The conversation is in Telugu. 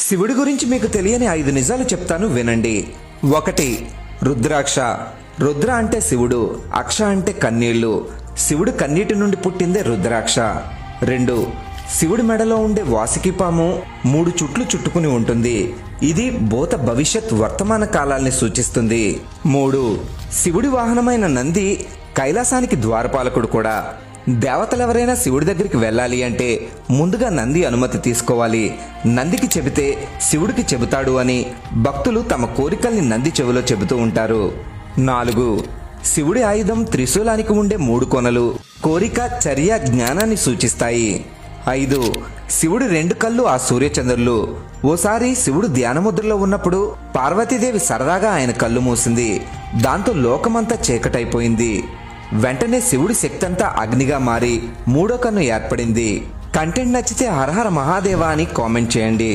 శివుడి గురించి మీకు తెలియని 5 నిజాలు చెప్తాను వినండి. 1. రుద్రాక్ష. రుద్ర అంటే శివుడు, అక్ష అంటే కన్నీళ్లు. శివుడు కన్నీటి నుండి పుట్టిందే రుద్రాక్ష. 2. శివుడి మెడలో ఉండే వాసుకిపాము 3 చుట్లు చుట్టుకుని ఉంటుంది. ఇది భూత భవిష్యత్ వర్తమాన కాలాల్ని సూచిస్తుంది. 3. శివుడి వాహనమైన నంది కైలాసానికి ద్వారపాలకుడు కూడా. దేవతలెవరైనా శివుడి దగ్గరికి వెళ్ళాలి అంటే ముందుగా నంది అనుమతి తీసుకోవాలి. నందికి చెబితే శివుడికి చెబుతాడు అని భక్తులు తమ కోరికల్ని నంది చెవిలో చెబుతూ ఉంటారు. 4. శివుడి ఆయుధం త్రిశూలానికి ఉండే 3 కొనలు కోరిక, చర్య, జ్ఞానాన్ని సూచిస్తాయి. 5. శివుడి 2 కళ్ళు ఆ సూర్యచంద్రులు. ఓసారి శివుడు ధ్యానముద్రలో ఉన్నప్పుడు పార్వతీదేవి సరదాగా ఆయన కళ్ళు మూసింది. దాంతో లోకమంతా చీకటైపోయింది. వెంటనే శివుడి శక్తంతా అగ్నిగా మారి 3వ కన్ను ఏర్పడింది. కంటెంట్ నచ్చితే హరహర మహాదేవా అని కామెంట్ చేయండి.